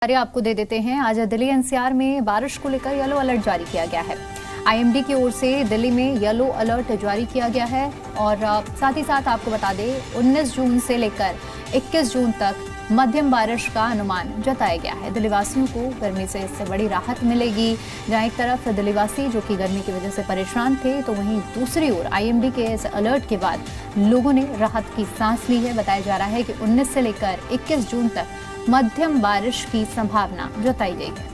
आपको दे देते हैं। आज दिल्ली एनसीआर में बारिश को लेकर येलो अलर्ट जारी किया गया है। आईएमडी की ओर से दिल्ली में येलो अलर्ट जारी किया गया है और साथ ही साथ आपको बता दें 19 जून से लेकर 21 जून तक मध्यम बारिश का अनुमान जताया गया है। दिल्ली वासियों को गर्मी से इससे बड़ी राहत मिलेगी। जहां एक तरफ दिल्ली वासी जो कि गर्मी की वजह से परेशान थे, तो वहीं दूसरी ओर आईएमडी के इस अलर्ट के बाद लोगों ने राहत की सांस ली है। बताया जा रहा है कि 19 से लेकर 21 जून तक मध्यम बारिश की संभावना जताई गई है।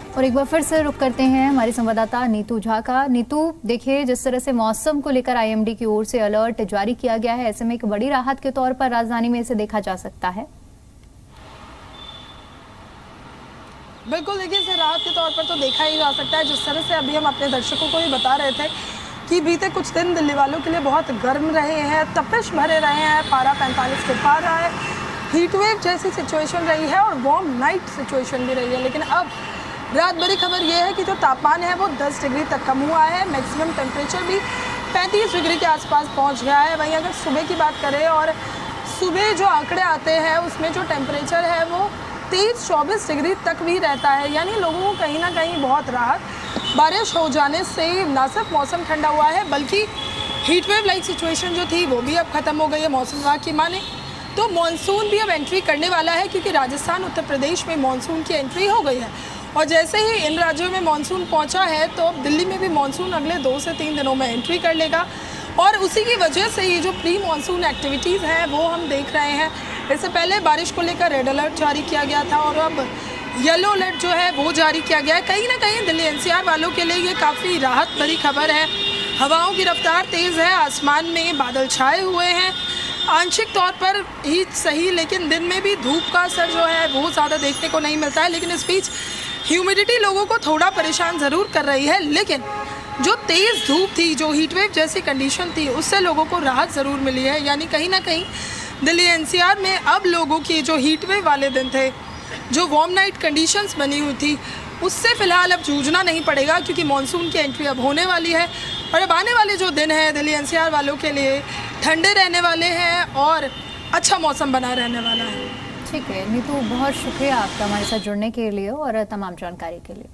और एक बार फिर से रुक करते हैं हमारी संवाददाता नीतू झा का। नीतू, देखिए जिस तरह से मौसम को लेकर आईएमडी की ओर से अलर्ट जारी किया गया है, ऐसे में एक बड़ी राहत के तौर पर राजधानी में इसे देखा जा सकता है। बिल्कुल, देखिए इसे राहत के तौर पर तो देखा ही जा सकता है। जिस तरह से अभी हम अपने दर्शकों को भी बता रहे थे कि बीते कुछ दिन दिल्ली वालों के लिए बहुत गर्म रहे हैं, तपिश भरे रहे हैं, पारा 45 के पार रहा है, हीट वेव जैसी सिचुएशन रही है और वार्म नाइट सिचुएशन भी रही है। लेकिन अब रात भरी खबर यह है कि जो तापमान है वो 10 डिग्री तक कम हुआ है। मैक्सिमम टेम्परेचर भी 35 डिग्री के आसपास पहुंच गया है। वहीं अगर सुबह की बात करें और सुबह जो आंकड़े आते हैं उसमें जो टेम्परेचर है वो 23-24 डिग्री तक भी रहता है। यानी लोगों को कहीं ना कहीं बहुत राहत बारिश हो जाने से न सिर्फ मौसम ठंडा हुआ है बल्कि हीट वेव लाइक सिचुएशन जो थी वो भी अब खत्म हो गई है। मौसम विभाग की माने तो मानसून भी अब एंट्री करने वाला है, क्योंकि राजस्थान उत्तर प्रदेश में मानसून की एंट्री हो गई है। और जैसे ही इन राज्यों में मानसून पहुंचा है तो अब दिल्ली में भी मानसून अगले 2 से 3 दिनों में एंट्री कर लेगा। और उसी की वजह से ये जो प्री मानसून एक्टिविटीज़ हैं वो हम देख रहे हैं। इससे पहले बारिश को लेकर रेड अलर्ट जारी किया गया था और अब येलो अलर्ट जो है वो जारी किया गया है। कहीं ना कहीं दिल्ली एनसीआर वालों के लिए ये काफ़ी राहत भरी खबर है। हवाओं की रफ्तार तेज़ है, आसमान में बादल छाए हुए हैं, आंशिक तौर पर ही सही, लेकिन दिन में भी धूप का असर जो है वो ज़्यादा देखने को नहीं मिलता है। लेकिन इस बीच ह्यूमिडिटी लोगों को थोड़ा परेशान ज़रूर कर रही है, लेकिन जो तेज़ धूप थी, जो हीटवेव जैसी कंडीशन थी, उससे लोगों को राहत ज़रूर मिली है। यानी कहीं ना कहीं दिल्ली एनसीआर में अब लोगों की जो हीटवेव वाले दिन थे, जो वार्म नाइट कंडीशंस बनी हुई थी, उससे फ़िलहाल अब जूझना नहीं पड़ेगा, क्योंकि मानसून की एंट्री अब होने वाली है। और अब आने वाले जो दिन हैं दिल्ली एनसीआर वालों के लिए ठंडे रहने वाले हैं और अच्छा मौसम बना रहने वाला है। ठीक है नीतू, बहुत शुक्रिया आपका हमारे साथ जुड़ने के लिए और तमाम जानकारी के लिए।